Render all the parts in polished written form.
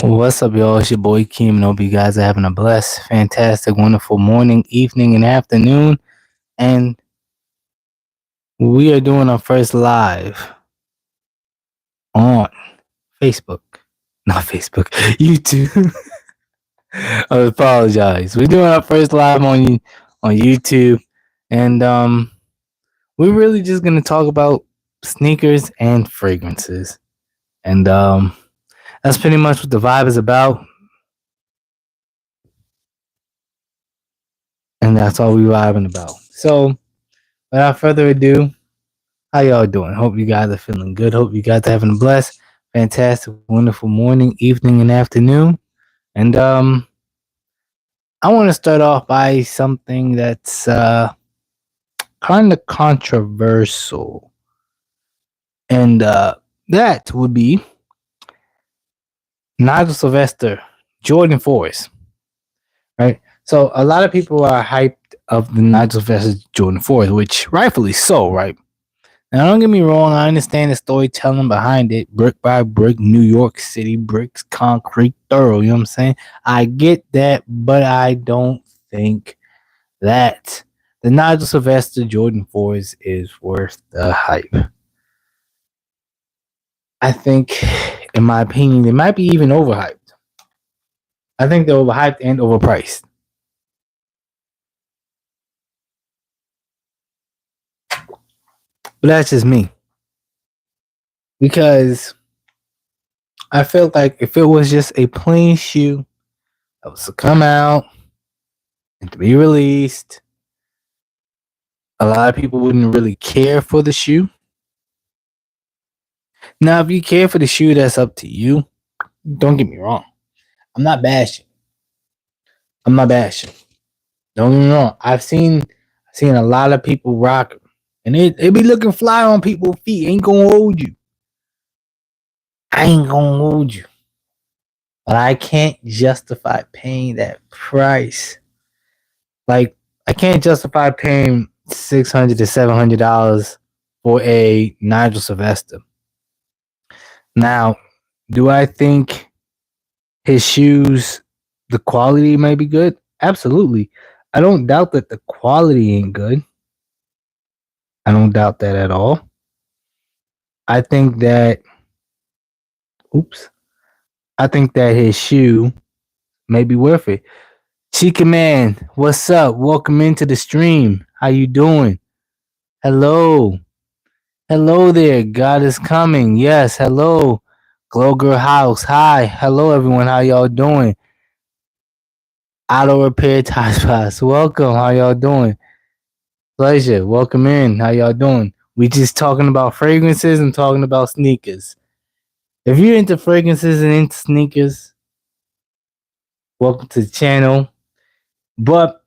What's up, y'all? It's your boy Keem, and hope you guys are having a blessed, fantastic, wonderful morning, evening, and afternoon. And we are doing our first live on Facebook. Not Facebook, YouTube. I apologize. We're doing our first live on YouTube, and we're really just gonna talk about sneakers and fragrances, and that's pretty much what the vibe is about, and that's all we vibing about. So, without further ado, how y'all doing? Hope you guys are feeling good. Hope you guys are having a blessed, fantastic, wonderful morning, evening, and afternoon. And I want to start off by something that's kind of controversial, and that would be Nigel Sylvester, Jordan 4s, right? So a lot of people are hyped of the Nigel Sylvester Jordan 4s, which rightfully so, right? Now, don't get me wrong, I understand the storytelling behind it, brick by brick, New York City, bricks, concrete, thorough, you know what I'm saying? I get that, but I don't think that the Nigel Sylvester Jordan 4s is worth the hype. I think, in my opinion, they might be even overhyped. I think they're overhyped and overpriced. But that's just me. Because I felt like if it was just a plain shoe that was to come out and to be released, a lot of people wouldn't really care for the shoe. Now, if you care for the shoe, that's up to you. Don't get me wrong. I'm not bashing. I'm not bashing. Don't get me wrong. I've seen a lot of people rock them, and it be looking fly on people's feet. Ain't gonna hold you. I ain't gonna hold you. But I can't justify paying that price. Like, I can't justify paying $600 to $700 for a Nigel Sylvester. Now, do I think his shoes, the quality may be good? Absolutely. I don't doubt that the quality ain't good. I don't doubt that at all. I think that, I think that his shoe may be worth it. Chica Man, what's up? Welcome into the stream. How you doing? Hello. Hello there. God is coming. Yes, hello. Glow Girl House. Hi. Hello, everyone. How y'all doing? Auto Repair Tie Spots. Welcome. How y'all doing? Pleasure. Welcome in. How y'all doing? We just talking about fragrances and talking about sneakers. If you're into fragrances and into sneakers, welcome to the channel. But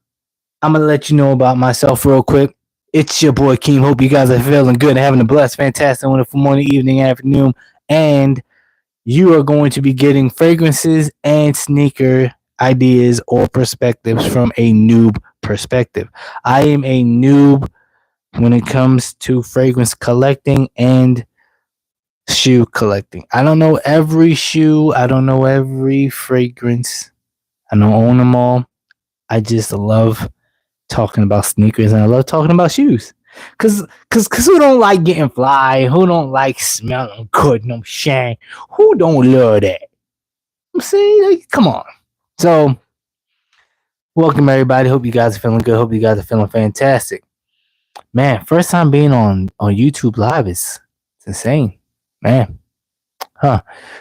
I'm going to let you know about myself real quick. It's your boy Keem. Hope you guys are feeling good and having a blessed, fantastic, wonderful morning, evening, afternoon. And you are going to be getting fragrances and sneaker ideas or perspectives from a noob perspective. I am a noob when it comes to fragrance collecting and shoe collecting. I don't know every shoe. I don't know every fragrance. I don't own them all. I just love talking about sneakers and I love talking about shoes. Cause who don't like getting fly? Who don't like smelling good? No shame. Who don't love that? I'm saying, like, come on. So, welcome everybody. Hope you guys are feeling good. Hope you guys are feeling fantastic. Man, first time being on YouTube Live is insane, man.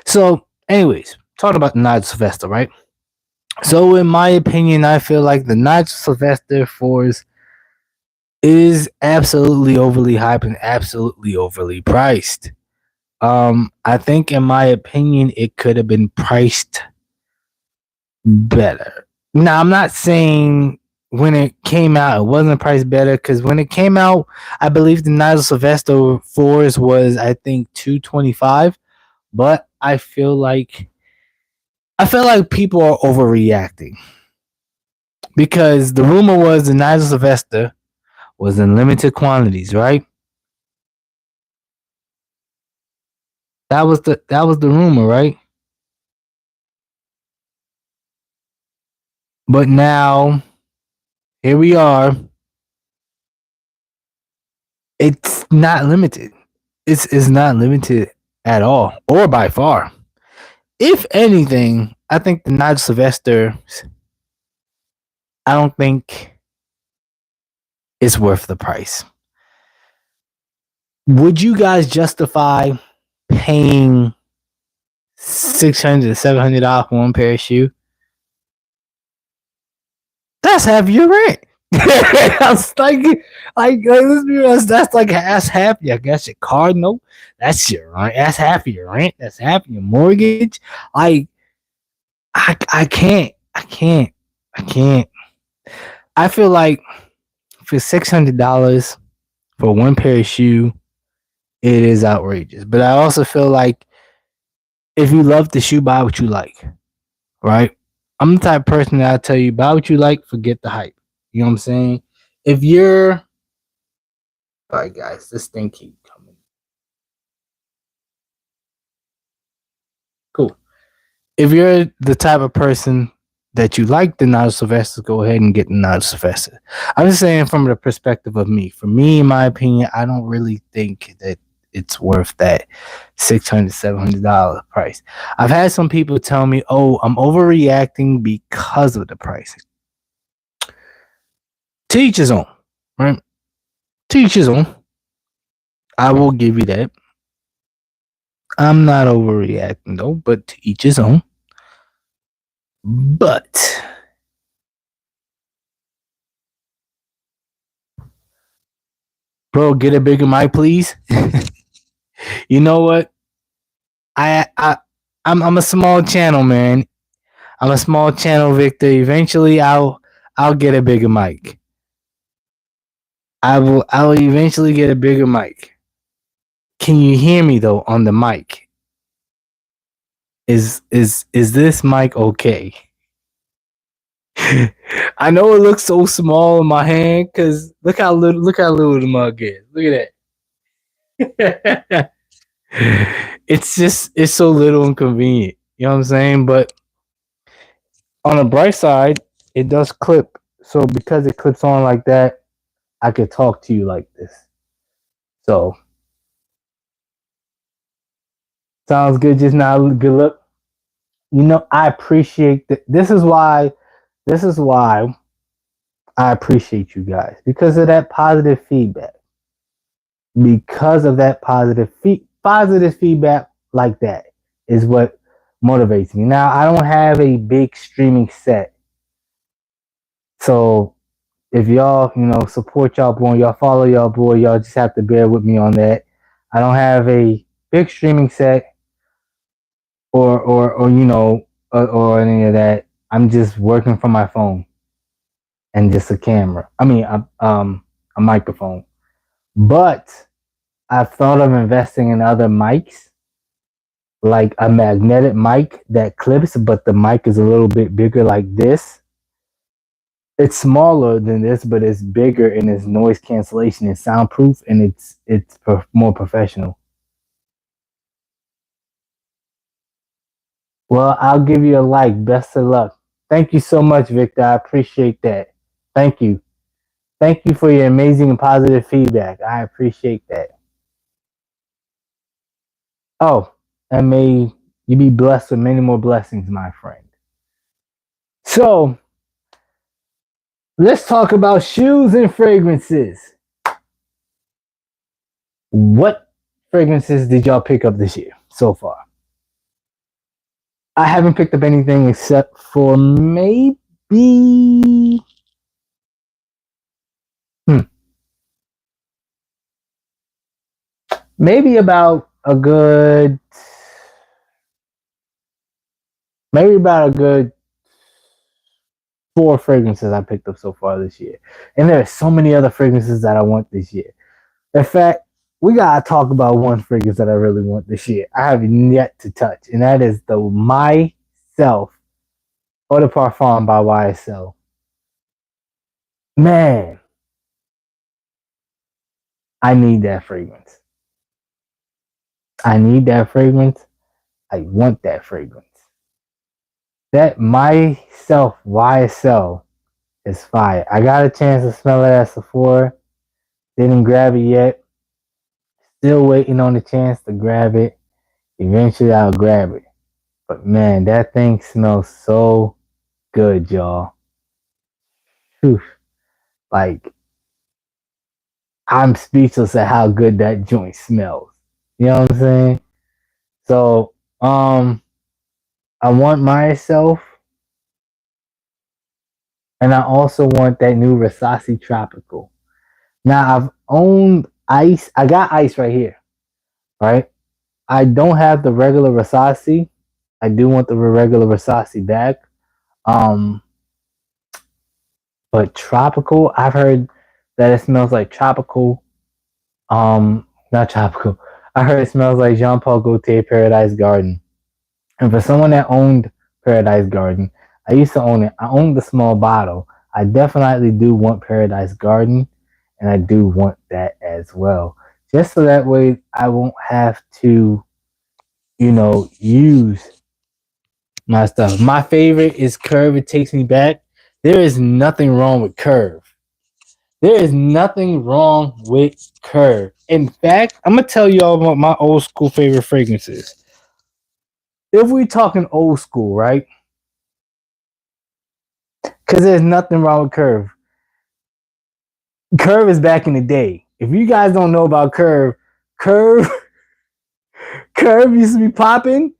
So, anyways, talking about the Nigel Sylvester, right? So, in my opinion, I feel like the Nigel Sylvester 4s is absolutely overly hyped and absolutely overly priced. I think, in my opinion, it could have been priced better. Now, I'm not saying when it came out it wasn't priced better, because when it came out, I believe the Nigel Sylvester 4s was, I think, $225. But I feel like people are overreacting, because the rumor was the Nigel Sylvester was in limited quantities, right? That was the rumor, right? But now, here we are. It's not limited. It's not limited at all, or by far. If anything, I think the Nigel Sylvester, I don't think it's worth the price. Would you guys justify paying $600 to $700 for one pair of shoes? That's half your rent. That's let's be honest, that's half. I guess your car note. That's your rent. That's half of your rent. That's half of your mortgage. Like, I can't. I can't. I feel like for $600 for one pair of shoe, it is outrageous. But I also feel like if you love the shoe, buy what you like. Right? I'm the type of person that I tell you, buy what you like, forget the hype. You know what I'm saying? If you're, all right, guys, this thing keep coming. Cool. If you're the type of person that you like the Nigel Sylvester, go ahead and get the Nigel Sylvester. I'm just saying from the perspective of me. For me, in my opinion, I don't really think that it's worth that $600, $700 price. I've had some people tell me, oh, I'm overreacting because of the price. To each his own, right? To each his own. I will give you that. I'm not overreacting though, but to each his own. But bro, get a bigger mic, please. You know what? I'm a small channel, man. I'm a small channel, Victor. Eventually, I'll get a bigger mic. I will eventually get a bigger mic. Can you hear me though on the mic? Is this mic okay? I know it looks so small in my hand because look how little the mug is. Look at that. It's so little and convenient. You know what I'm saying? But on the bright side, it does clip. So because it clips on like that, I could talk to you like this. So sounds good just now. Good luck. You know, I appreciate that. This is why I appreciate you guys because of that positive feedback. Because of that positive feedback like that is what motivates me. Now I don't have a big streaming set, so if y'all support y'all boy, y'all follow y'all boy, y'all just have to bear with me on that. I don't have a big streaming set or any of that. I'm just working from my phone and just a camera. I mean, a microphone. But I've thought of investing in other mics, like a magnetic mic that clips, but the mic is a little bit bigger, like this. It's smaller than this, but it's bigger and it's noise cancellation and soundproof, and it's more professional. Well, I'll give you a like. Best of luck. Thank you so much, Victor. I appreciate that. Thank you. Thank you for your amazing and positive feedback. I appreciate that. Oh, and may you be blessed with many more blessings, my friend. So, let's talk about shoes and fragrances. What fragrances did y'all pick up this year so far? I haven't picked up anything except for maybe maybe about a good maybe about a good 4 fragrances I picked up so far this year. And there are so many other fragrances that I want this year. In fact, we gotta talk about one fragrance that I really want this year. I have yet to touch, and that is the Myself Eau de Parfum by YSL. Man, I need that fragrance. I need that fragrance. I want that fragrance. That myself YSL is fire. I got a chance to smell it at Sephora. Didn't grab it yet. Still waiting on the chance to grab it. Eventually I'll grab it. But man, that thing smells so good, y'all. Whew. Like, I'm speechless at how good that joint smells. You know what I'm saying? So, I want myself, and I also want that new Rasasi Tropical. Now, I've owned ice. I got ice right here, right? I don't have the regular Rasasi. I do want the regular Rasasi back. Um, but tropical, I've heard that it smells like tropical. Not tropical. I heard it smells like Jean Paul Gaultier Paradise Garden. And for someone that owned Paradise Garden, I used to own it. I owned the small bottle. I definitely do want Paradise Garden, and I do want that as well. Just so that way I won't have to, use my stuff. My favorite is Curve. It takes me back. There is nothing wrong with Curve. There is nothing wrong with Curve. In fact, I'm going to tell you all about my old school favorite fragrances. If we're talking old school, right? Because there's nothing wrong with Curve. Curve is back in the day. If you guys don't know about Curve, Curve used to be popping,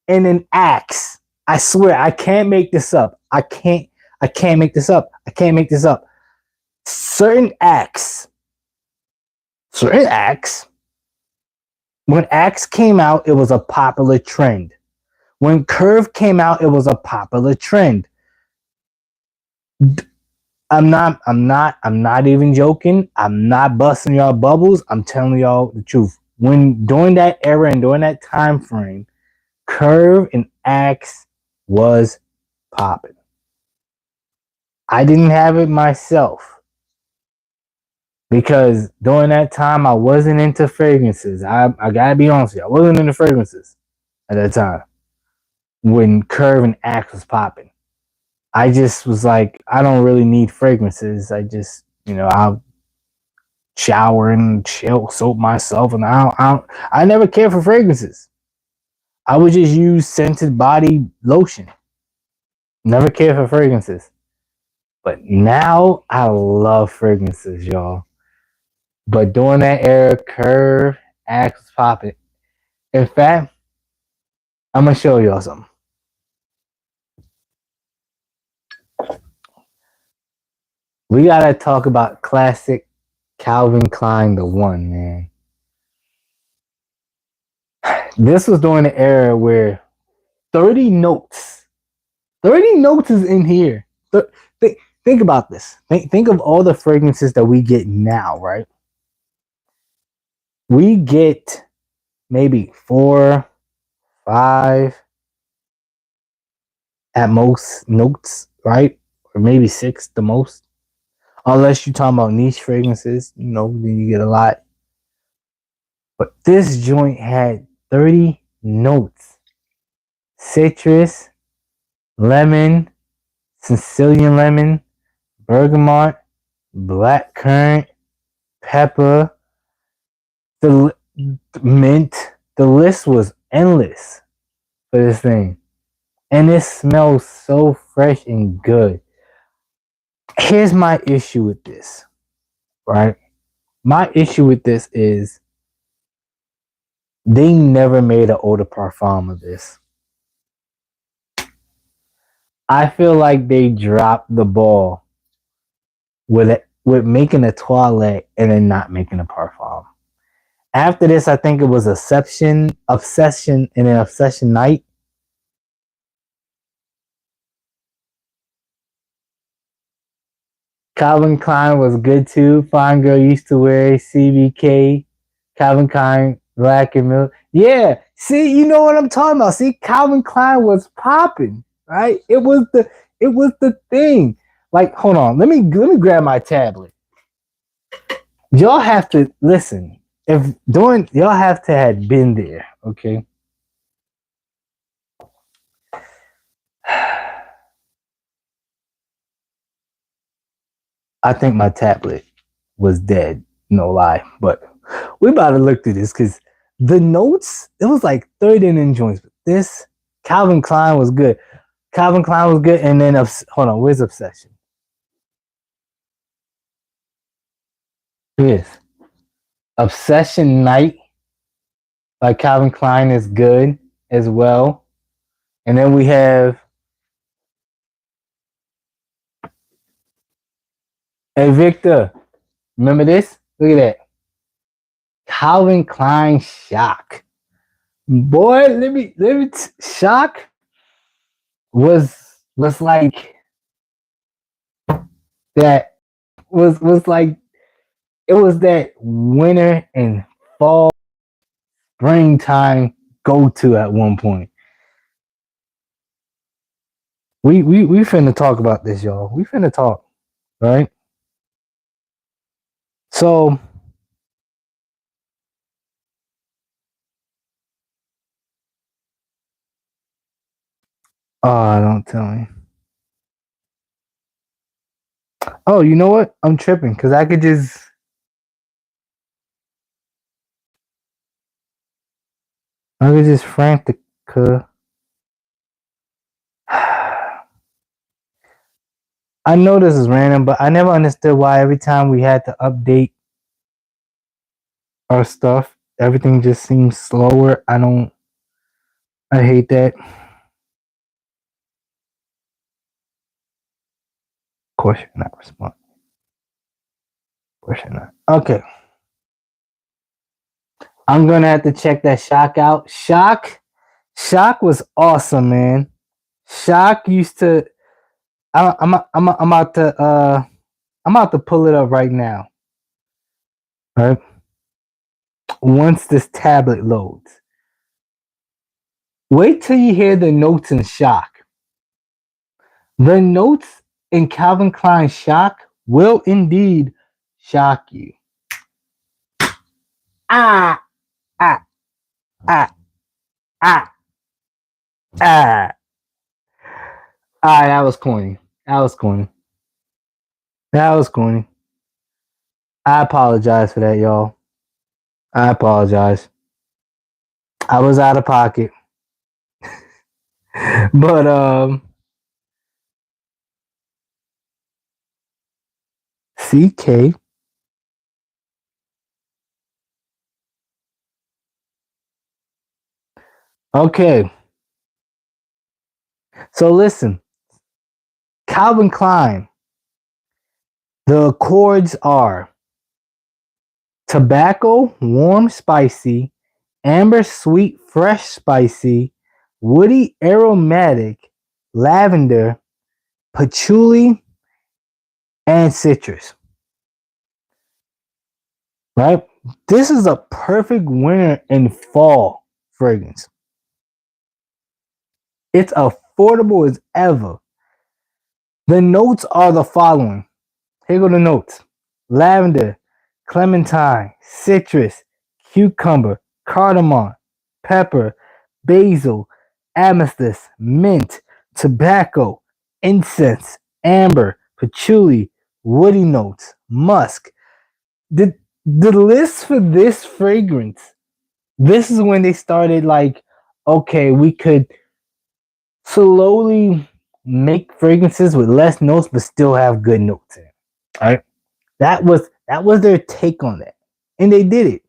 and then Axe. I swear, I can't make this up. I can't make this up. I can't make this up. Certain Axe. When Axe came out, it was a popular trend. When Curve came out, it was a popular trend. I'm not even joking. I'm not busting y'all bubbles. I'm telling y'all the truth. When during that era and during that time frame, Curve and Axe was popping. I didn't have it myself because during that time I wasn't into fragrances. I gotta be honest with you. I wasn't into fragrances at that time when Curve and Axe was popping. I just was like, I don't really need fragrances. I just, I'll shower and chill, soap myself, and I never cared for fragrances. I would just use scented body lotion. Never cared for fragrances. But now I love fragrances, y'all. But during that era, Curve, Axe was popping. In fact, I'm gonna show y'all something. We gotta talk about classic Calvin Klein, the one, man. This was during the era where 30 notes is in here. Think about this. Think of all the fragrances that we get now, right? We get maybe 4, 5 at most notes, right? Or maybe 6 the most. Unless you're talking about niche fragrances, then you get a lot. But this joint had 30 notes. Citrus, lemon, Sicilian lemon, bergamot, black currant, pepper, the mint. The list was endless for this thing. And it smells so fresh and good. Here's my issue with this, right? My issue with this is they never made an eau de parfum of this. I feel like they dropped the ball with making a toilette and then not making a parfum. After this, I think it was Obsession, and then Obsession Night. Calvin Klein was good too. Fine Girl Used to Wear, CBK, Calvin Klein, Black and Milk. Yeah, see, you know what I'm talking about. See, Calvin Klein was popping, right? It was the thing. Like, hold on, let me grab my tablet. Y'all have to listen. Y'all have to have been there, okay? I think my tablet was dead. No lie, but we about to look through this because the notes, it was like 30 in joints. But this Calvin Klein was good. Calvin Klein was good, and then hold on, where's Obsession? Yes, Obsession Night by Calvin Klein is good as well. And then we have Hey Victor, remember this? Look at that. Calvin Klein Shock. Boy, Shock was like that was like it was that winter and fall springtime go to at one point. We finna talk about this, y'all. We finna talk, right? So don't tell me. Oh, you know what? I'm tripping because I could just frantic. I know this is random, but I never understood why every time we had to update our stuff, everything just seems slower. I hate that. Of course you're not responding. Of course you're not. Okay. I'm gonna have to check that Shock out. Shock was awesome, man. Shock used to I'm about to I'm about to pull it up right now. All right. Once this tablet loads. Wait till you hear the notes in Shock. The notes in Calvin Klein Shock will indeed shock you. Ah, ah, ah, ah, ah. That was corny. That was corny. That was corny. I apologize for that, y'all. I apologize. I was out of pocket. But CK. Okay. So listen. Calvin Klein. The chords are tobacco, warm, spicy, amber, sweet, fresh, spicy, woody, aromatic, lavender, patchouli, and citrus. Right? This is a perfect winter and fall fragrance. It's affordable as ever. The notes are the following. Here go the notes. Lavender, clementine, citrus, cucumber, cardamom, pepper, basil, amethyst, mint, tobacco, incense, amber, patchouli, woody notes, musk. The list for this fragrance, this is when they started like, okay, we could slowly make fragrances with less notes but still have good notes in it. All right. That was their take on that. And they did it.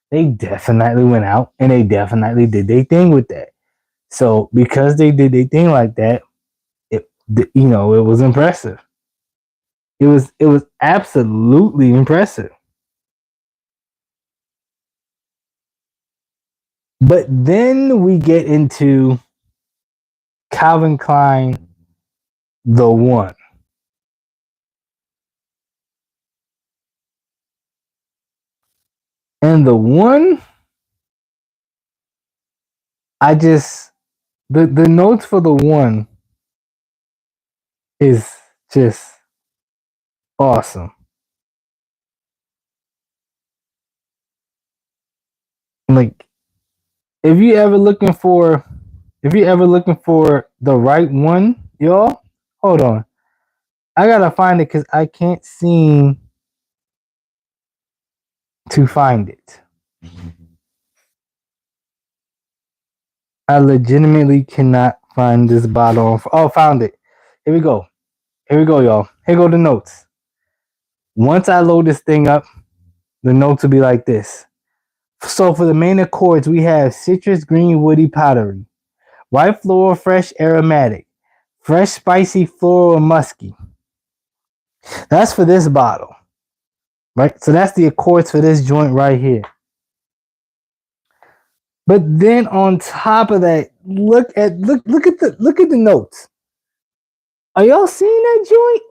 They definitely went out and they definitely did their thing with that. So because they did their thing like that, it it was impressive. It was absolutely impressive. But then we get into Calvin Klein, the one. And the one, I just the notes for the one is just awesome. Like if you ever looking for the right one, y'all, hold on. I gotta find it because I can't seem to find it. I legitimately cannot find this bottle. Oh, found it. Here we go. Here we go, y'all. Here go the notes. Once I load this thing up, the notes will be like this. So for the main accords, we have citrus, green, woody, powdery, white floral, fresh, aromatic, fresh, spicy, floral, and musky. That's for this bottle, right? So that's the accords for this joint right here. But then on top of that, look at the notes. Are y'all seeing that joint?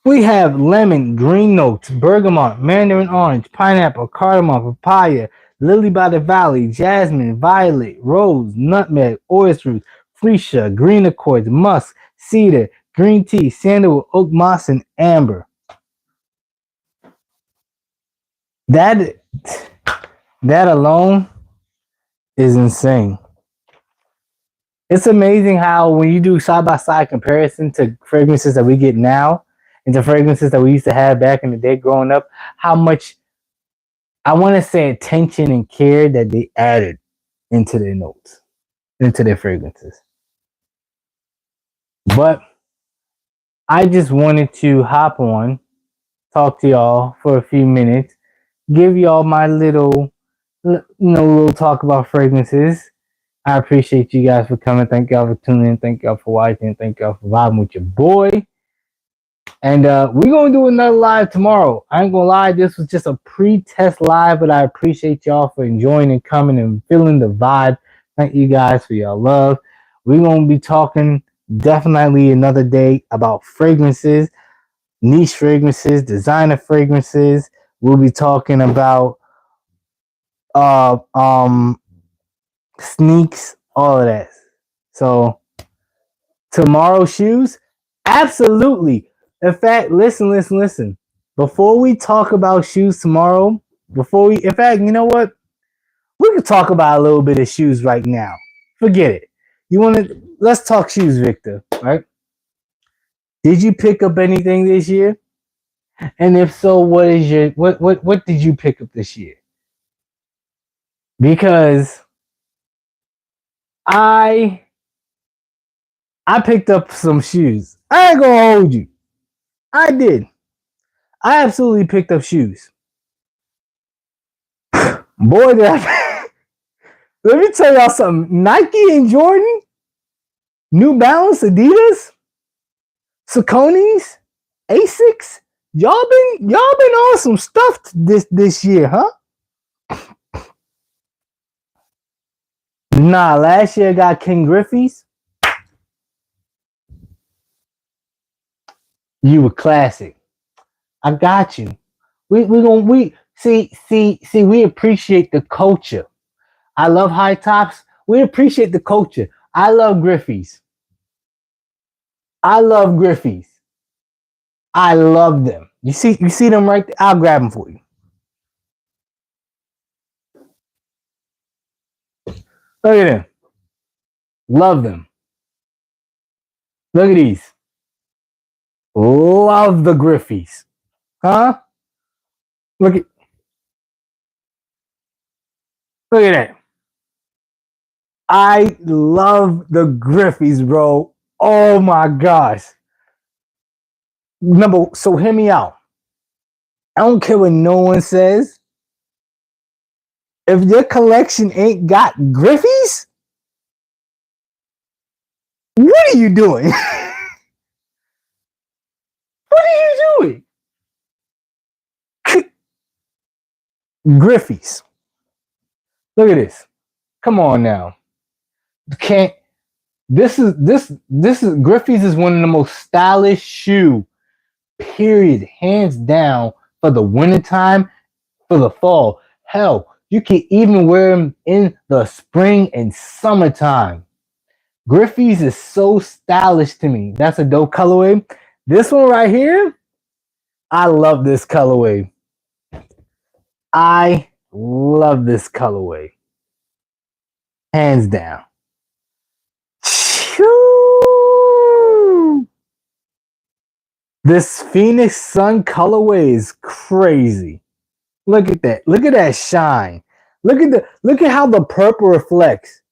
We have lemon, green notes, bergamot, mandarin orange, pineapple, cardamom, papaya, lily by the valley, jasmine, violet, rose, nutmeg, oyster, freesia, green accords, musk, cedar, green tea, sandalwood, oak moss, and amber. That alone is insane. It's amazing how when you do side-by-side comparison to fragrances that we get now and the fragrances that we used to have back in the day growing up, how much, I want to say, attention and care that they added into their notes, into their fragrances. But I just wanted to hop on, talk to y'all for a few minutes, give y'all my little talk about fragrances. I appreciate you guys for coming. Thank y'all for tuning in. Thank y'all for watching. Thank y'all for vibing with your boy. And we're going to do another live tomorrow. I ain't going to lie. This was just a pre-test live, but I appreciate y'all for enjoying and coming and feeling the vibe. Thank you guys for your love. We're going to be talking definitely another day about fragrances, niche fragrances, designer fragrances. We'll be talking about sneaks, all of that. So tomorrow's shoes, absolutely. In fact, listen. Before we talk about shoes tomorrow, in fact, you know what? We could talk about a little bit of shoes right now. Forget it. Let's talk shoes, Victor, right? Did you pick up anything this year? And if so, what did you pick up this year? Because I picked up some shoes. I ain't gonna hold you. I did. I absolutely picked up shoes. Boy, did I. Let me tell y'all something. Nike and Jordan, New Balance, Adidas, Saucony's, Asics. Y'all been on some stuff this year, huh? Nah, last year I got King Griffey's. You were classic. I got you. We appreciate the culture. I love high tops. We appreciate the culture. I love Griffey's. I love Griffey's. I love them. You see them right there? I'll grab them for you. Look at them. Love them. Look at these. Love the Griffey's. Huh? Look at that. I love the Griffey's, bro. Oh my gosh. So hear me out. I don't care what no one says. If your collection ain't got Griffey's, what are you doing? What are you doing? Griffey's. Look at this. Come on now. This is Griffey's is one of the most stylish shoe, period, hands down, for the wintertime, for the fall. Hell, you can even wear them in the spring and summertime. Griffey's is so stylish to me. That's a dope colorway. This one right here, I love this colorway. I love this colorway. Hands down. This Phoenix Sun colorway is crazy. Look at that. Look at that shine. Look at how the purple reflects.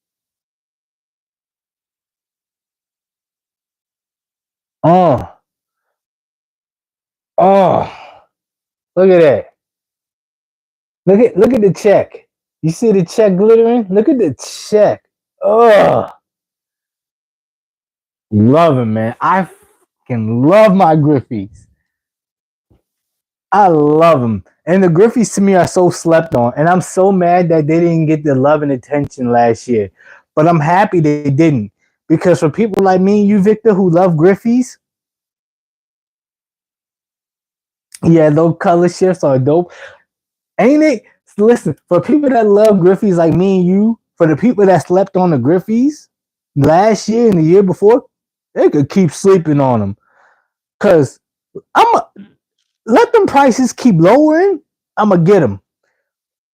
Oh, oh, look at that. Look at the check. You see the check glittering? Look at the check. Oh, love him, man. I can love my Griffies. I love them. And the Griffies to me are so slept on. And I'm so mad that they didn't get the love and attention last year. But I'm happy they didn't. Because for people like me and you, Victor, who love Griffies, yeah, those color shifts are dope. Ain't it? Listen, for people that love Griffies like me and you, for the people that slept on the Griffies last year and the year before, they could keep sleeping on them. Cause let them prices keep lowering. I'ma get them.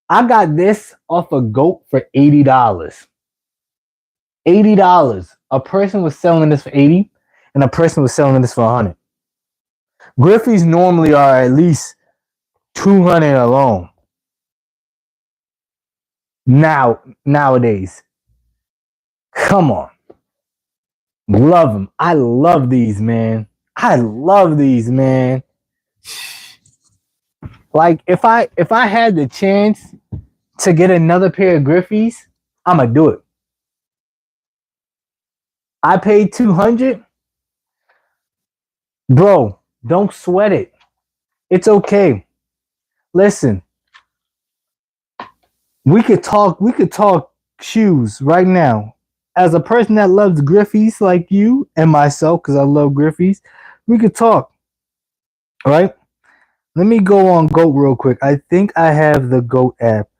I got this off a goat for $80. $80. A person was selling this for 80, and a person was selling this for 100. Griffies normally are at least 200 alone. Nowadays, come on, love them. I love these, man. I love these, man. Like if I had the chance to get another pair of Griffies, I'ma do it. I paid 200, bro. Don't sweat it. It's okay. Listen, we could talk shoes right now. As a person that loves Griffies like you and myself, because I love Griffies, we could talk. All right. Let me go on Goat real quick. I think I have the Goat app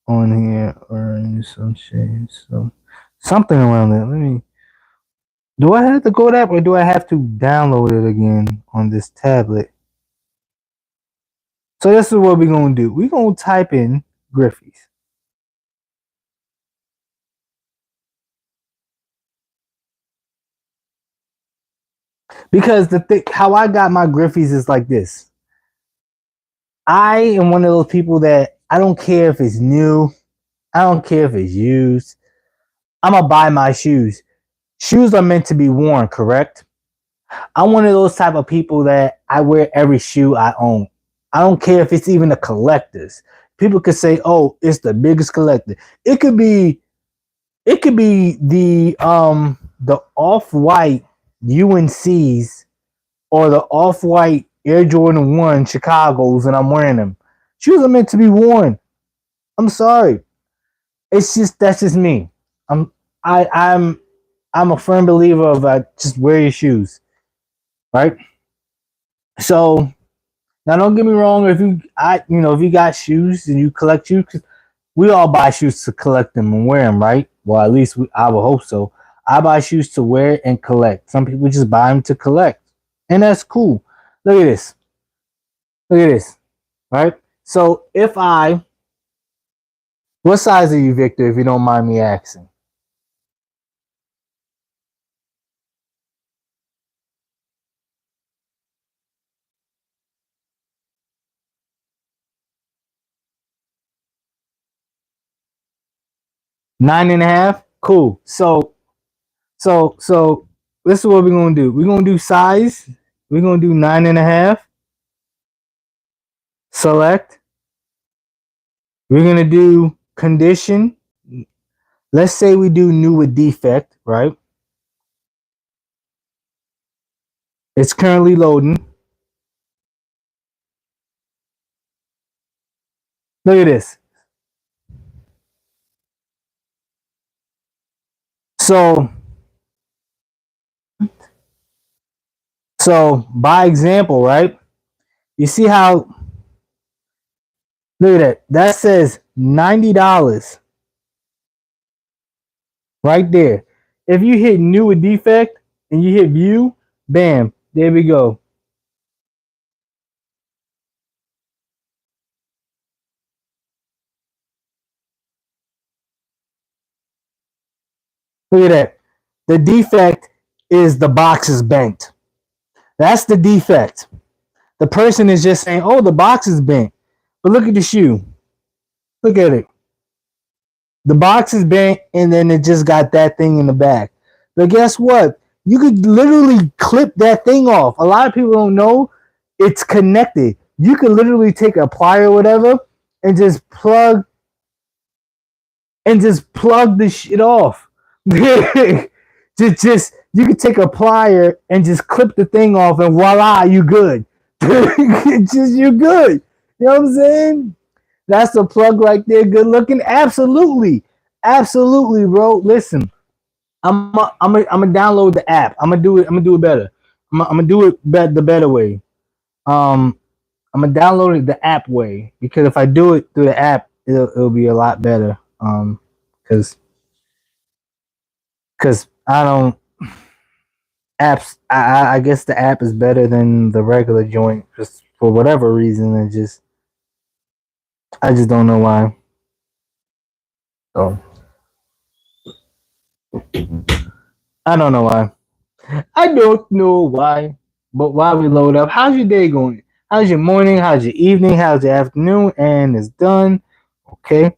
on here or in some shades. So something around that. Let me do I have the Goat app or do I have to download it again on this tablet? So this is what we're gonna do. We're gonna type in Griffies. Because how I got my Griffies is like this. I am one of those people that I don't care if it's new, I don't care if it's used. I'm gonna buy my shoes. Shoes are meant to be worn, correct? I'm one of those type of people that I wear every shoe I own. I don't care if it's even a collector's. People could say, "Oh, it's the biggest collector." It could be, the off white UNC's or the off white Air Jordan 1 Chicago's, and I'm wearing them. Shoes are meant to be worn. I'm sorry. It's just that's just me. I'm I I'm a firm believer of just wear your shoes, right? So now, don't get me wrong. If you got shoes and you collect shoes, we all buy shoes to collect them and wear them, right? Well, at least I would hope so. I buy shoes to wear and collect. Some people just buy them to collect, and that's cool. Look at this. Look at this. Right. So what size are you, Victor? If you don't mind me asking. 9.5. Cool. So this is what we're gonna do. We're gonna do size. We're gonna do 9.5. Select. We're gonna do condition. Let's say we do new with defect, right? It's currently loading. Look at this. So by example, right? You see how look at that. That says $90 right there. If you hit new with defect and you hit view, bam, there we go. Look at that. The defect is the box is bent. That's the defect. The person is just saying, "Oh, the box is bent," but look at the shoe. Look at it. The box is bent, and then it just got that thing in the back. But guess what? You could literally clip that thing off. A lot of people don't know it's connected. You could literally take a plier or whatever and just plug the shit off. just you could take a plier and just clip the thing off, and voila, you good. Just you're good. You know what I'm saying? That's the plug right there. Good looking. Absolutely. Absolutely, bro. Listen, I'm gonna download the app. I'm gonna do it better. I'm gonna do it the better way. Um, I'm gonna download it the app way, because if I do it through the app, it'll be a lot better. Because I don't apps. I guess the app is better than the regular joint, just for whatever reason. I just don't know why. So I don't know why. I don't know why. But while we load up, how's your day going? How's your morning? How's your evening? How's your afternoon? And it's done. Okay.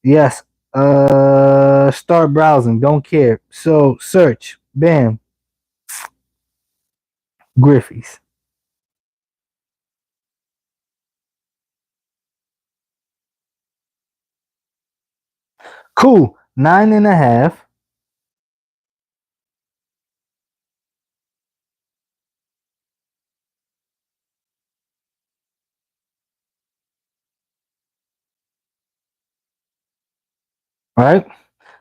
Yes. Start browsing. Don't care. So search. Bam. Griffey's. Cool. 9.5. All right.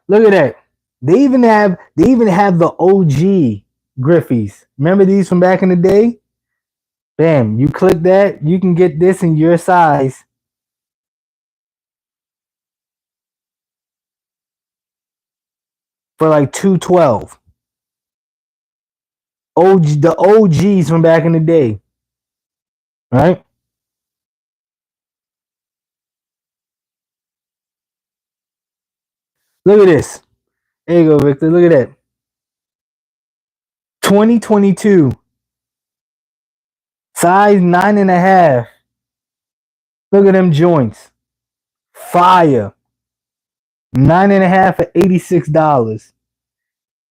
Look at that. They even have the OG Griffey's. Remember these from back in the day? Bam. You click that, you can get this in your size for like 212. The OGs from back in the day. Right? Look at this. There you go, Victor. Look at that. 2022. Size 9.5. Look at them joints. Fire. 9.5 for $86.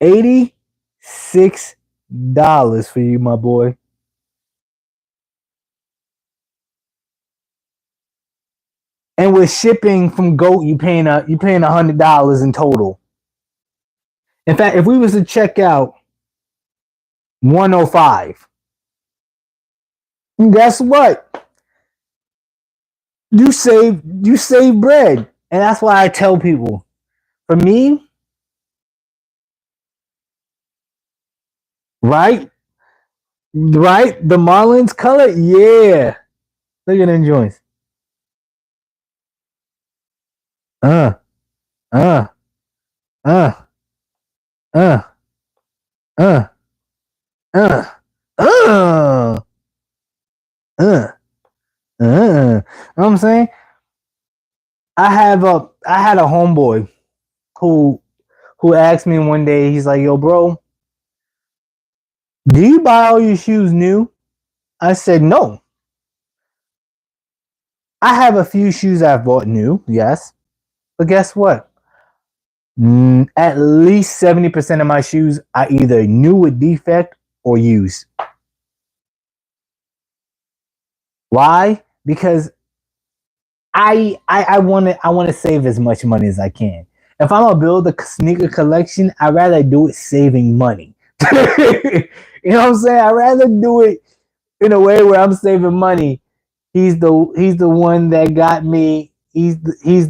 $86 for you, my boy. And with shipping from Goat, you paying $100 in total. In fact, if we was to check out 105, guess what? You save bread. And that's why I tell people, for me, right? Right? The Marlins color, yeah. Look at them joints. Uh, uh, uh, uh, uh, uh, uh, uh, You know what I'm saying? I had a homeboy who asked me one day, he's like, "Yo, bro, do you buy all your shoes new?" I said, "No. I have a few shoes I've bought new, yes. But guess what? At least 70% of my shoes are either new with defect or used. Why? Because I want to save as much money as I can. If I'm gonna build a sneaker collection, I'd rather do it saving money. You know what I'm saying? I'd rather do it in a way where I'm saving money. He's the one that got me. He's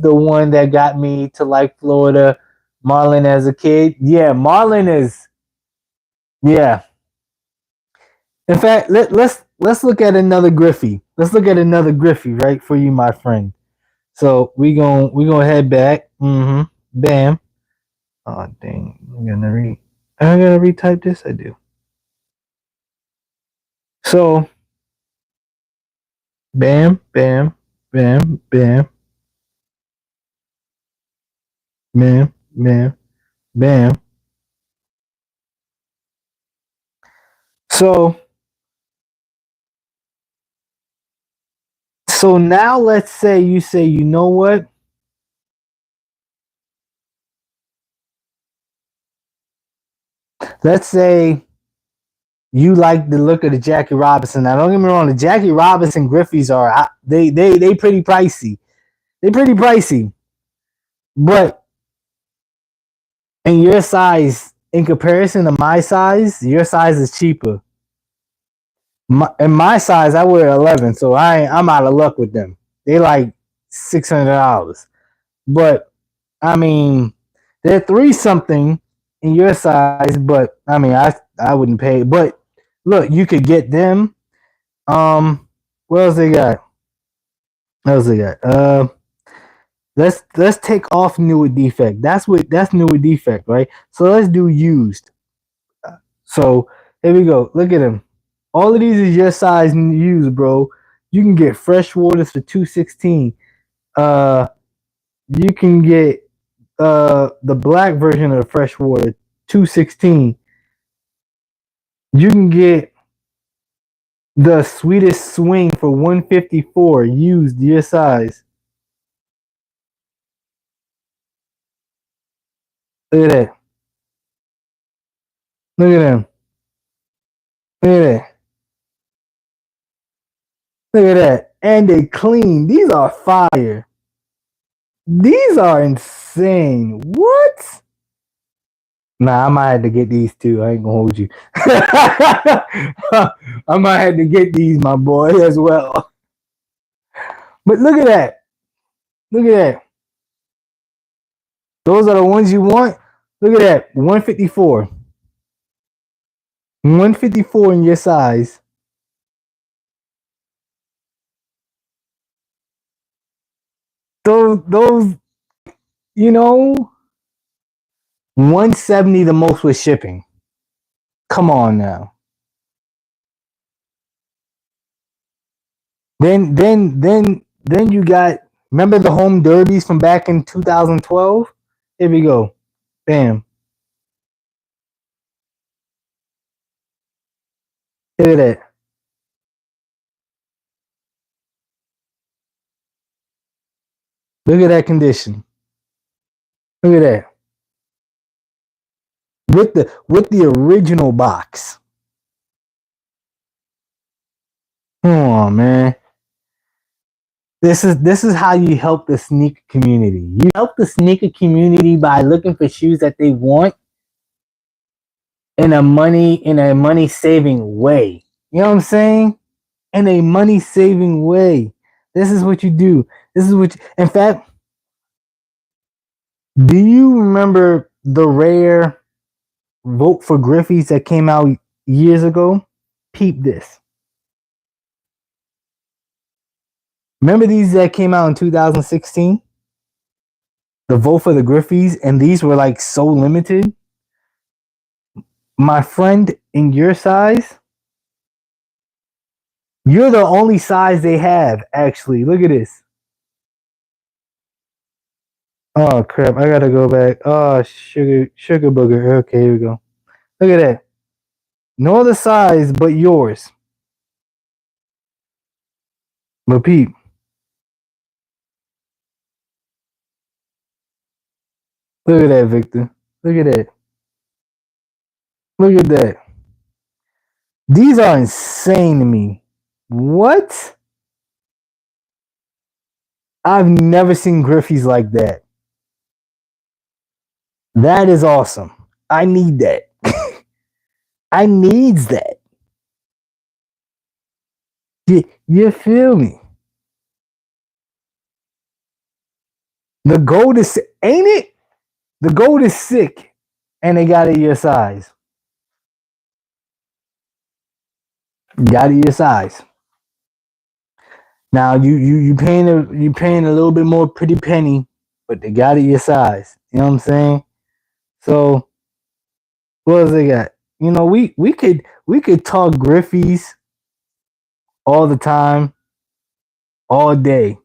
the one that got me to like Florida Marlin as a kid. Yeah, Marlin is. Yeah. In fact, let's look at another Griffey. Let's look at another Griffey, right, for you, my friend. So we gonna head back. Bam. Oh dang! I'm gonna retype this. I do. So bam, bam, bam, bam, bam, bam, bam. So So now let's say you say, you know what? Let's say you like the look of the Jackie Robinson. Now, don't get me wrong, the Jackie Robinson Griffies are they pretty pricey. They pretty pricey, but in your size, in comparison to my size, your size is cheaper. In my size, I wear 11, so I'm out of luck with them. They like $600, but I mean, they're three something in your size, but I mean, I wouldn't pay. But look, you could get them. What else they got? What else they got? Let's take off newer defect. That's newer defect, right? So let's do used. So here we go. Look at them. All of these is your size and used, bro. You can get fresh waters for 216. Uh, you can get the black version of the fresh water 216. You can get the sweetest swing for 154 used your size. Look at that. Look at them. Look at that. Look at that. And they clean. These are fire. These are insane. What? Nah, I might have to get these too. I ain't gonna hold you. I might have to get these, my boy, as well. But look at that. Look at that. Those are the ones you want. Look at that. 154. 154 in your size. Those, you know, 170 the most with shipping. Come on now. Then you got, remember the home derbies from back in 2012? Here we go. Bam. Look at that. Look at that condition. Look at that. With the original box. Come on, man. This is how you help the sneaker community. You help the sneaker community by looking for shoes that they want in a money saving way. You know what I'm saying? In a money saving way. This is what you do. This is what in fact, do you remember the rare vote for Griffies that came out years ago? Peep this. Remember these that came out in 2016? The vote for the Griffies, and these were like so limited. My friend, in your size, you're the only size they have, actually. Look at this. Oh crap, I gotta go back. Oh, sugar booger. Okay, here we go. Look at that. No other size but yours. But peep. Look at that, Victor. Look at that. Look at that. These are insane to me. What? I've never seen Griffies like that. That is awesome. I need that. I needs that. You feel me? The gold is, ain't it? The gold is sick, and they got it your size. Got it your size. Now you paying a little bit more pretty penny, but they got it your size. You know what I'm saying? So what else they got? You know, we could talk Griffies all the time, all day.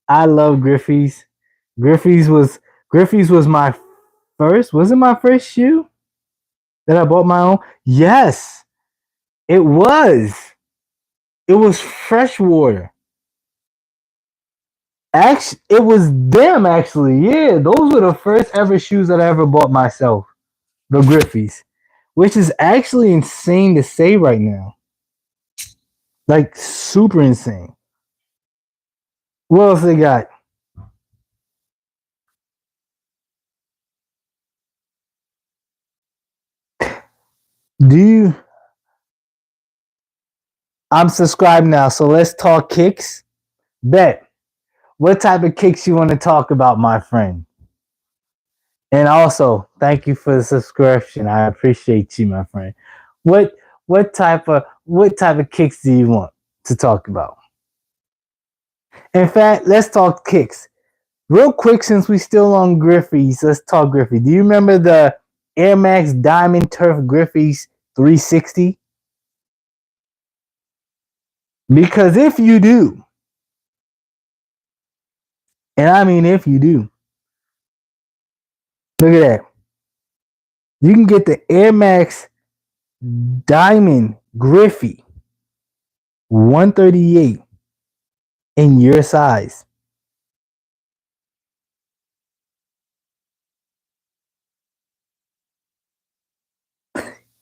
I love Griffies. Griffies was Griffies was my first. Was it my first shoe that I bought my own? Yes, it was. It was freshwater. Actually, it was them actually. Yeah, those were the first ever shoes that I ever bought myself. The Griffies, which is actually insane to say right now. Like super insane. What else they got? Do you? I'm subscribed now, so let's talk kicks. Bet. What type of kicks you want to talk about, my friend? And also, thank you for the subscription. I appreciate you, my friend. What what type of kicks do you want to talk about? In fact, let's talk kicks. Real quick, since we still on Griffies, let's talk Griffey. Do you remember the Air Max Diamond Turf Griffies 360? Because if you do, and I mean if you do, look at that. You can get the Air Max Diamond Griffey 138 in your size.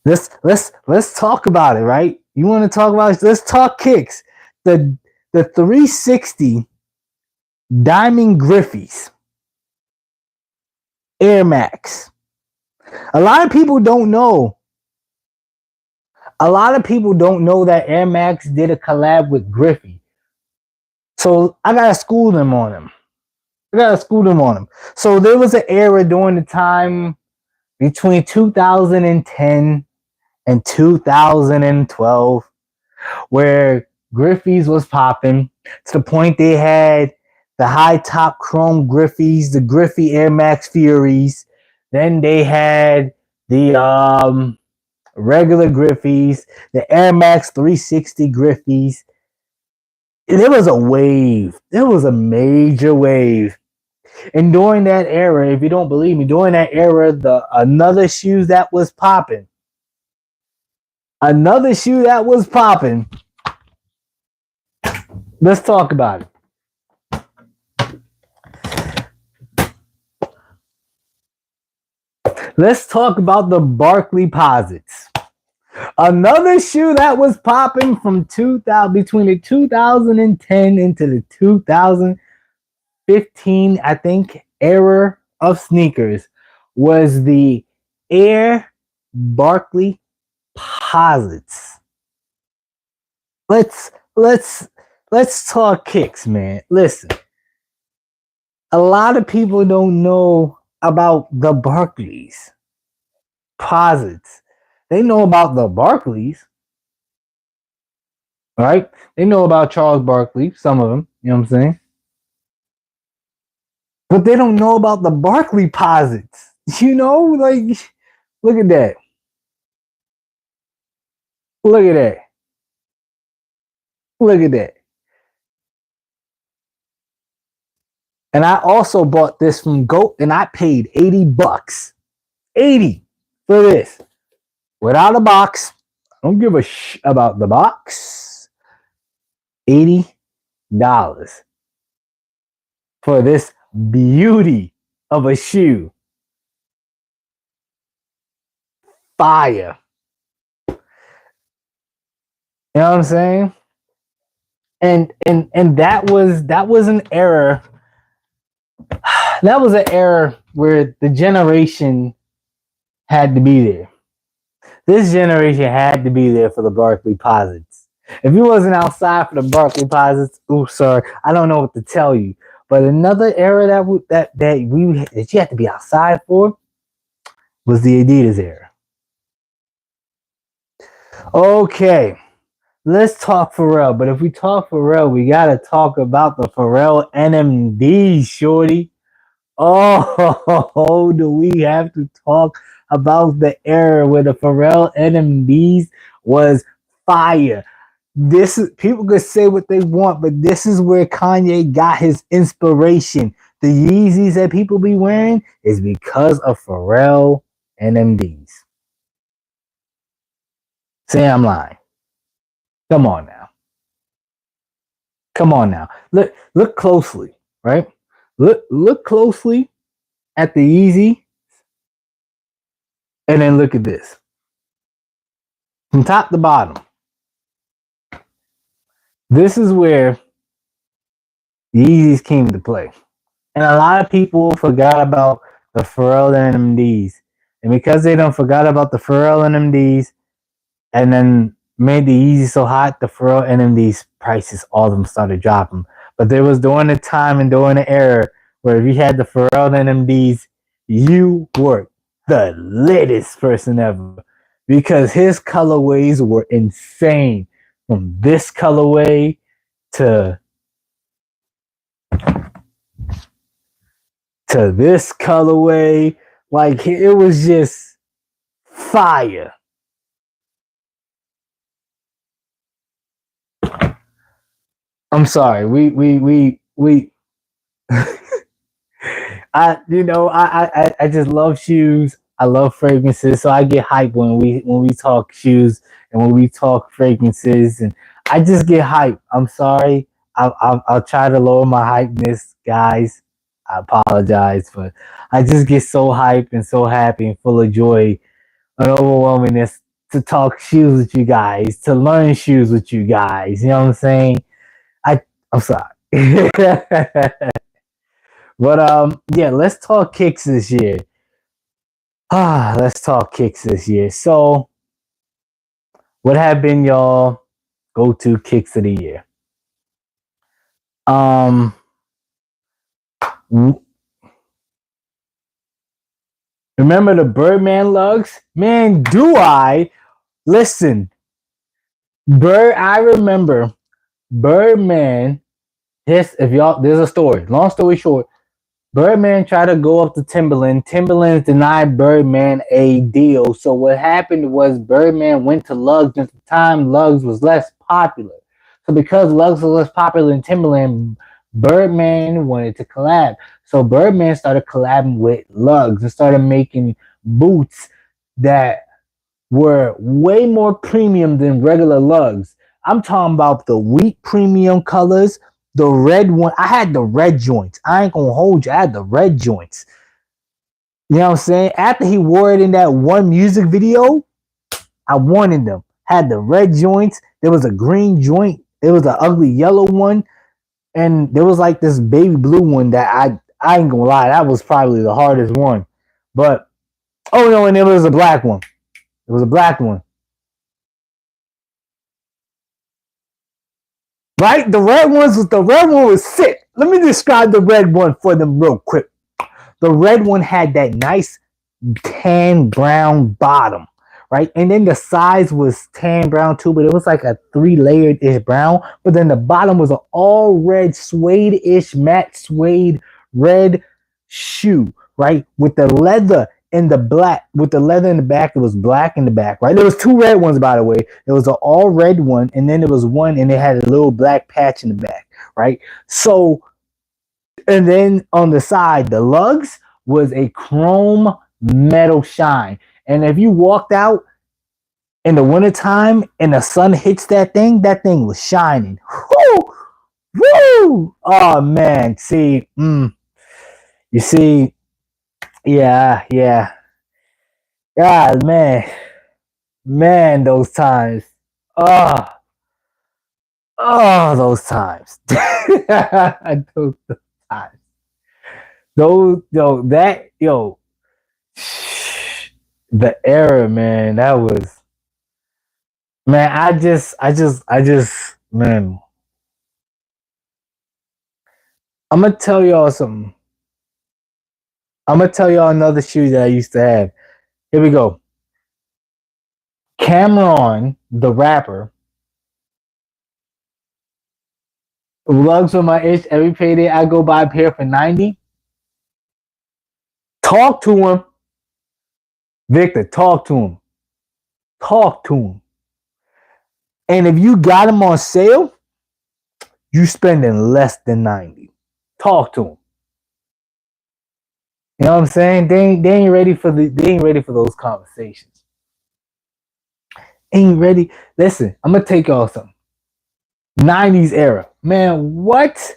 Let's talk about it, right? You want to talk about it? Let's talk kicks. The the 360 Diamond Griffies Air Max. A lot of people don't know. A lot of people don't know that Air Max did a collab with Griffey. So I gotta school them on him. So there was an era during the time between 2010 and 2012 where Griffey's was popping to the point they had the high top chrome Griffey's, the Griffey Air Max Furies. Then they had the regular Griffey's, the Air Max 360 Griffey's. There was a wave. There was a major wave. And during that era, if you don't believe me, during that era, the another shoe that was popping, another shoe that was popping. Let's talk about it. Let's talk about the Barkley Posits. Another shoe that was popping from 2000 between the 2010 into the 2015, I think, era of sneakers was the Air Barkley Posits. Let's talk kicks, man. Listen, a lot of people don't know about the Barkleys Posits. They know about the Barkleys, right? They know about Charles Barkley, some of them, you know what I'm saying? But they don't know about the Barkley Posits. You know, like, look at that. Look at that. Look at that. And I also bought this from Goat and I paid 80 bucks. 80 for this. Without a box. I don't give a about the box. $80 for this beauty of a shoe. Fire. You know what I'm saying? And that was an error. That was an error where the generation had to be there. This generation had to be there for the Barkley Posits. If you wasn't outside for the Barkley Posits, oops, sorry, I don't know what to tell you. But another era that you had to be outside for was the Adidas era. Okay, let's talk Pharrell. But if we talk Pharrell, we gotta talk about the Pharrell NMD, shorty. Oh, do we have to talk about the era where the Pharrell NMDs was fire? This is people could say what they want, but this is where Kanye got his inspiration. The Yeezys that people be wearing is because of Pharrell NMDs. Say I'm lying. Come on now. Come on now. Look closely. right? Look closely at the Yeezy, and then look at this from top to bottom. This is where the Yeezys came to play, and a lot of people forgot about the Pharrell NMDs, and because they don't forgot about the Pharrell NMDs, and then made the Yeezy so hot, the Pharrell NMDs prices, all of them started dropping. But there was during the time and during the era where if you had the Pharrell NMDs, you were the latest person ever because his colorways were insane. From this colorway to this colorway, like it was just fire. I'm sorry. We I just love shoes. I love fragrances, so I get hyped when we talk shoes and when we talk fragrances, and I just get hyped. I'm sorry. I'll try to lower my hypeness, guys. I apologize, but I just get so hyped and so happy and full of joy and overwhelmingness to talk shoes with you guys, to learn shoes with you guys. You know what I'm saying? I'm sorry. But yeah, let's talk kicks this year. Let's talk kicks this year. So, what have been y'all go-to kicks of the year? Um, remember the Birdman lugs? Man, do I listen? I remember Birdman. If y'all, there's a story. Long story short, Birdman tried to go up to Timberland. Timberland denied Birdman a deal. So what happened was Birdman went to Lugz. At the time, Lugz was less popular. So because Lugz was less popular than Timberland, Birdman wanted to collab. So Birdman started collabing with Lugz and started making boots that were way more premium than regular Lugz. I'm talking about the wheat premium colors, the red one. I had the red joints. I ain't gonna hold you. I had the red joints. You know what I'm saying? After he wore it in that one music video, I wanted them. Had the red joints. There was a green joint. There was an ugly yellow one. And there was like this baby blue one that I ain't gonna lie, that was probably the hardest one. But oh no, and there was a black one. It was a black one. Right? The red one was sick. Let me describe the red one for them real quick. The red one had that nice tan brown bottom, right? And then the sides was tan brown too, but it was like a 3-layered ish brown. But then the bottom was an all red suede ish matte suede red shoe, right? With the leather in the black, with the leather in the back, it was black in the back, right? There was 2 red ones, by the way. There was an all red one, and then there was one, and it had a little black patch in the back, right? So, and then on the side, the lugs was a chrome metal shine. And if you walked out in the wintertime and the sun hits that thing was shining. Woo! Woo! Oh man, see, you see, yeah. God, man, those times. Oh, those times. those times. The era, man. That was, man. Man. I'm gonna tell y'all something. I'm gonna tell y'all another shoe that I used to have. Here we go. Cameron, the rapper, lugs on my itch every payday. I go buy a pair for 90. Talk to him, Victor. Talk to him. Talk to him. And if you got them on sale, you spending less than 90. Talk to them. You know what I'm saying? They ain't ready for those conversations. Ain't ready. Listen, I'm gonna take y'all something. 90s era. Man, what?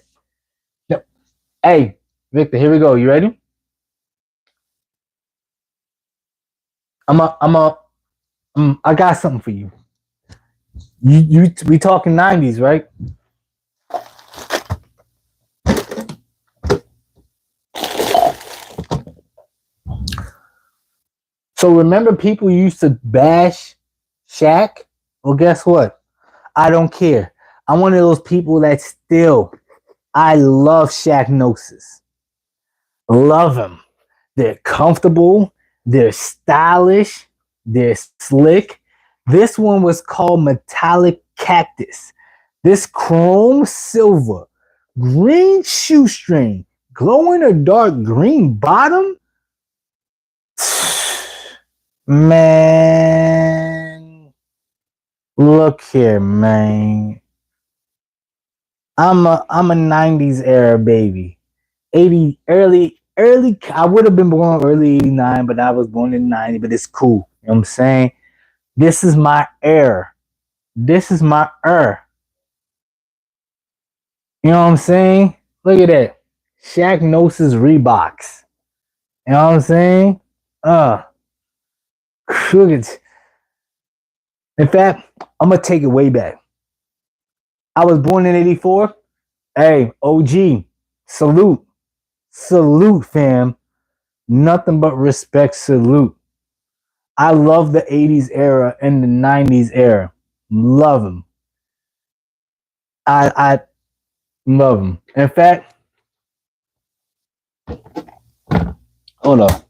Hey, Victor, here we go. You ready? I got something for you. We talking 90s, right? So remember people used to bash Shaq? Well, guess what? I don't care. I'm one of those people that still, I love Shaq Gnosis. Love them. They're comfortable. They're stylish. They're slick. This one was called Metallic Cactus. This chrome silver, green shoestring, glow in the dark green bottom. Man, look here, man. I'm a 90s era baby. 80 early I would have been born early 89, but I was born in 90, but it's cool. You know what I'm saying? This is my era. This is my era. You know what I'm saying? Look at that. Shaq Gnosis Reeboks. You know what I'm saying? Uh look at. In fact, I'm gonna take it way back. I was born in 84. Hey, OG. Salute. Salute, fam. Nothing but respect, salute. I love the 80s era and the 90s era. Love them. I love them. In fact, hold on.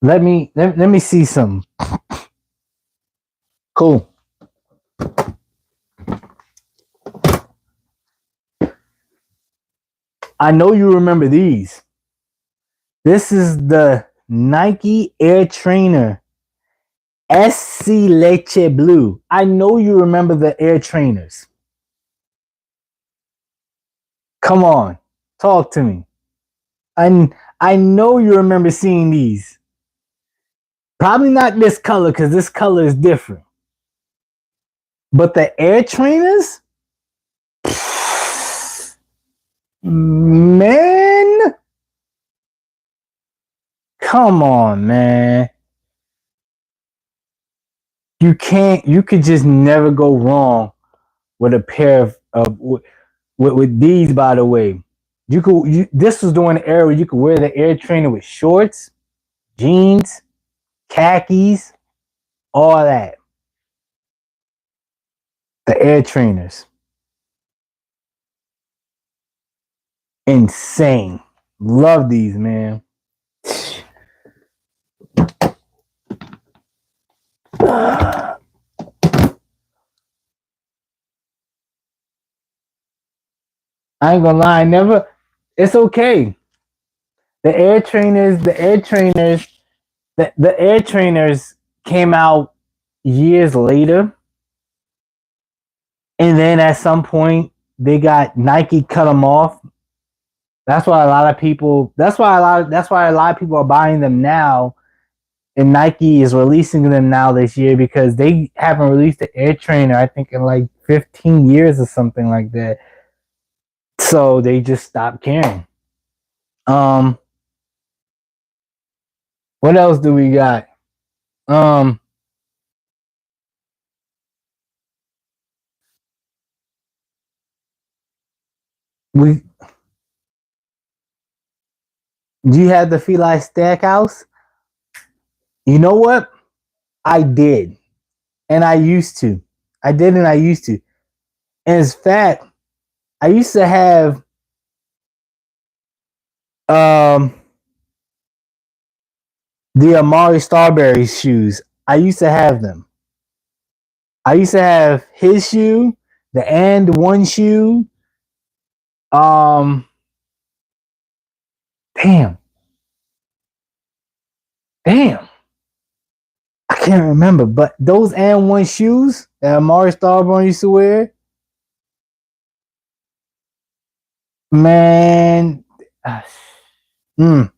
Let me let me see some. Cool. I know you remember these. This is the Nike Air Trainer SC Leche Blue. I know you remember the Air Trainers. Come on, talk to me. I know you remember seeing these. Probably not this color because this color is different. But the Air Trainers, man, come on, man. You could just never go wrong with a pair of with these, by the way. This was during the era where you could wear the Air Trainer with shorts, jeans, khakis, all that. The Air Trainers. Insane. Love these, man. I ain't gonna lie, never. It's okay. The Air Trainers came out years later, and then at some point they got Nike cut them off. That's why a lot of people. That's why a lot of people are buying them now, and Nike is releasing them now this year because they haven't released the Air Trainer. I think in like 15 years or something like that. So they just stopped caring. Um, what else do we got? Um, we do you have the Feli Stackhouse? You know what? I did, and I used to. I did, and I used to. And in fact, I used to have um the Amari Starberry shoes. I used to have them. I used to have his shoe, the and one shoe. Um, damn, damn. I can't remember, but those and one shoes that Amari Starburn used to wear, man. Mm,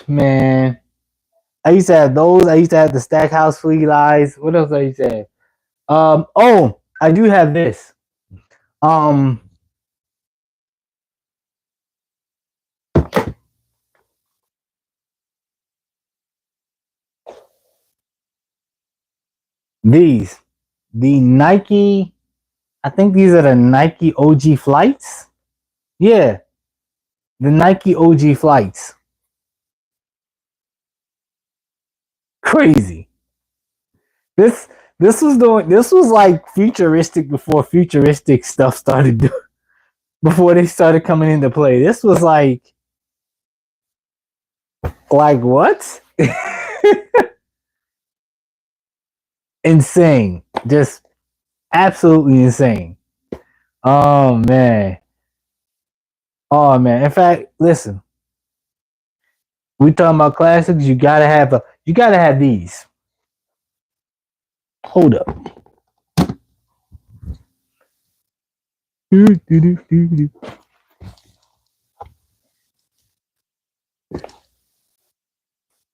man. I used to have those. I used to have the Stackhouse Fleet Eyes. What else I used to have? Oh, I do have this. Um, these, the Nike. I think these are the Nike OG flights. Yeah, the Nike OG flights. Crazy. This this was like futuristic before futuristic stuff started before they started coming into play. This was like what? Insane. Just absolutely insane. Oh man. Oh man. In fact, listen. We talking about classics. You gotta have these. Hold up.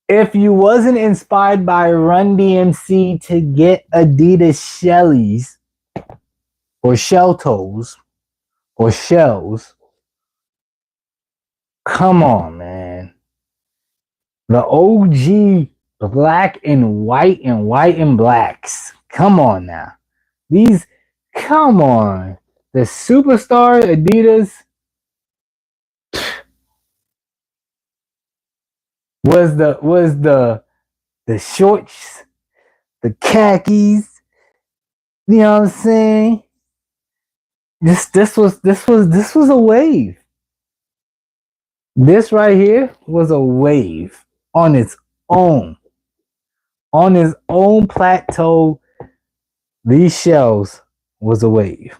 If you wasn't inspired by Run DMC to get Adidas Shellies or Shell Toes or Shells, come on, man. The OG black and white and blacks. Come on now. These, come on. The superstar Adidas was the shorts, the khakis. You know what I'm saying? This was a wave. This right here was a wave on its own. On its own plateau, these shells was a wave.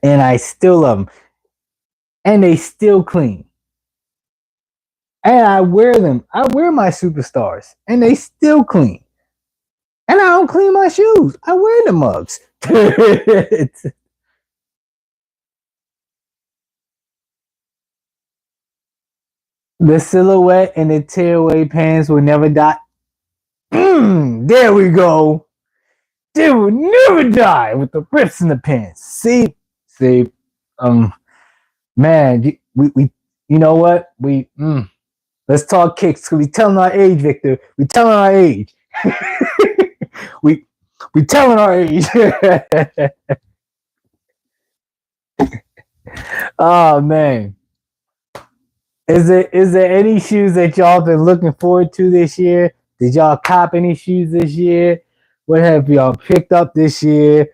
And I still love them. And they still clean. And I wear them. I wear my superstars. And they still clean. And I don't clean my shoes. I wear the mugs. The silhouette and the tearaway pants will never die. There we go. They will never die with the rips in the pants. See, man, we you know what? Let's talk kicks. Cause we telling our age, Victor. We telling our age. we telling our age. Oh man. Is there any shoes that y'all been looking forward to this year? Did y'all cop any shoes this year? What have y'all picked up this year?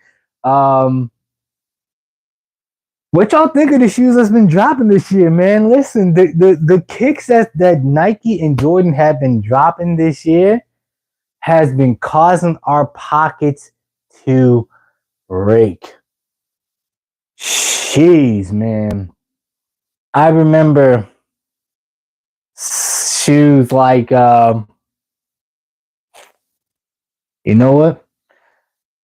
What y'all think of the shoes that's been dropping this year, man? Listen, the kicks that Nike and Jordan have been dropping this year has been causing our pockets to break. Jeez, man. I remember shoes like you know what?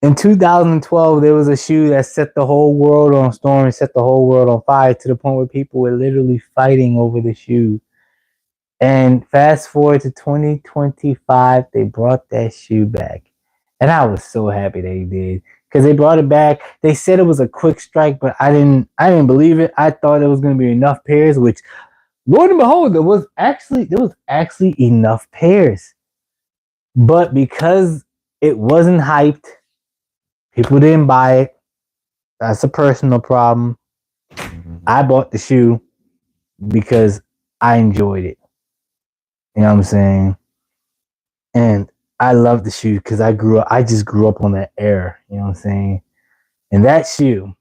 In 2012, there was a shoe that set the whole world on storm and set the whole world on fire to the point where people were literally fighting over the shoe. And fast forward to 2025, they brought that shoe back. And I was so happy they did. Because they brought it back. They said it was a quick strike, but I didn't believe it. I thought it was gonna be enough pairs, which Lord and behold, there was actually enough pairs. But because it wasn't hyped, people didn't buy it. That's a personal problem. I bought the shoe because I enjoyed it. You know what I'm saying? And I love the shoe because I just grew up on that era. You know what I'm saying? And that shoe.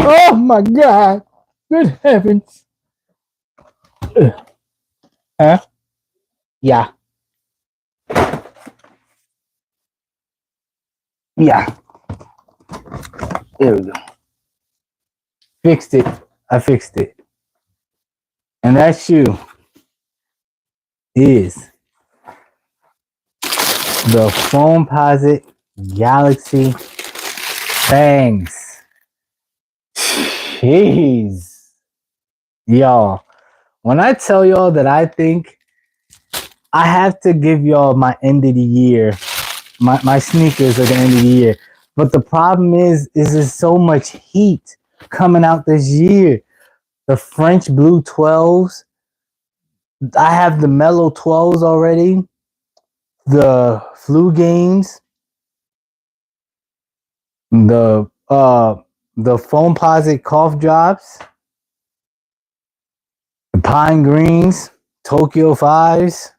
Oh my God. Good heavens. Huh? Yeah. Yeah. There we go. Fixed it. I fixed it. And that shoe is the Foamposite Galaxy Bangs. Jeez. Y'all, when I tell y'all that I think I have to give y'all my end of the year, my sneakers at the end of the year. But the problem is there's so much heat coming out this year. The French Blue 12s. I have the Mellow 12s already. The Flu Games. The Foamposite Cough Drops. The Pine Greens. Tokyo 5s.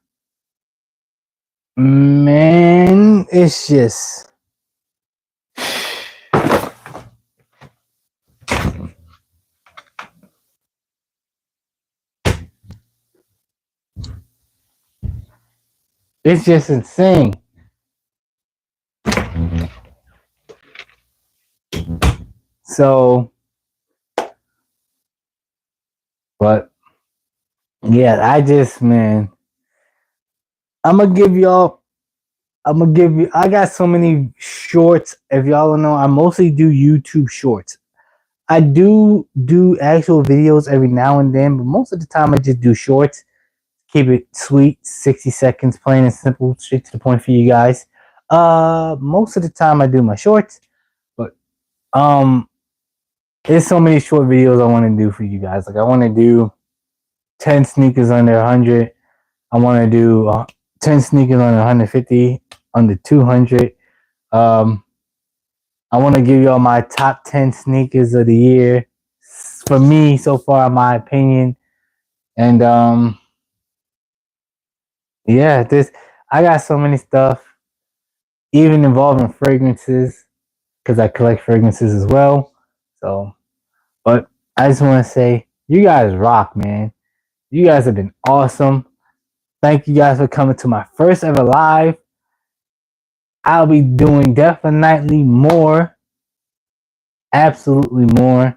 Man, it's just insane. So, but yeah, man, I'm gonna give y'all. I'm gonna give you. I got so many shorts. If y'all don't know, I mostly do YouTube shorts. I do actual videos every now and then, but most of the time I just do shorts. Keep it sweet, 60 seconds, plain and simple, straight to the point for you guys. Most of the time I do my shorts, but there's so many short videos I want to do for you guys. Like I want to do 10 sneakers under 100. I want to do 10 sneakers under 150, under 200. I want to give y'all my top 10 sneakers of the year for me so far, in my opinion. And yeah, I got so many stuff, even involving fragrances, because I collect fragrances as well. So, but I just want to say, you guys rock, man. You guys have been awesome. Thank you guys for coming to my first ever live. I'll be doing definitely more. Absolutely more.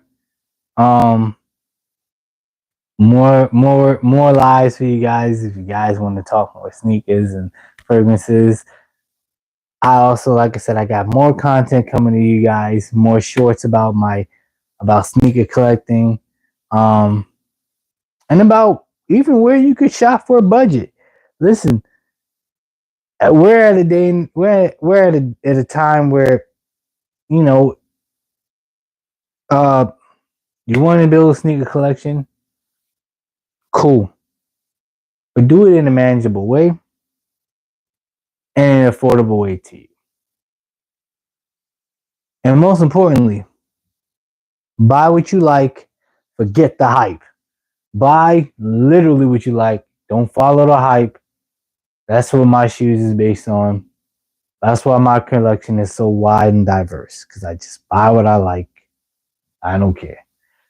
More lives for you guys if you guys want to talk more sneakers and fragrances. I also, like I said, I got more content coming to you guys, more shorts about sneaker collecting, and about even where you could shop for a budget. Listen, we're at a day, we're at a time where, you know, you want to build a sneaker collection, cool, but do it in a manageable way and an affordable way to you. And most importantly, buy what you like, forget the hype. Buy literally what you like. Don't follow the hype. That's what my shoes is based on. That's why my collection is so wide and diverse, because I just buy what I like. I don't care.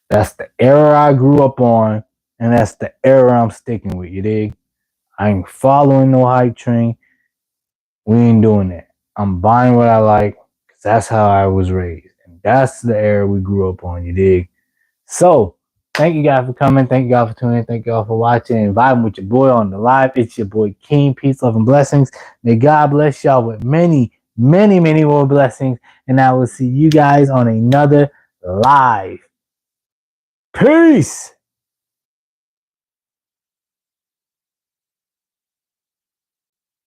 That's the era I grew up on, and that's the era I'm sticking with, you dig? I ain't following no hype train. We ain't doing that. I'm buying what I like, because that's how I was raised. And that's the era we grew up on, you dig? So, thank you guys for coming. Thank you guys for tuning in. Thank you all for watching and vibing with your boy on the live. It's your boy King. Peace, love, and blessings. May God bless y'all with many, many, many more blessings. And I will see you guys on another live. Peace.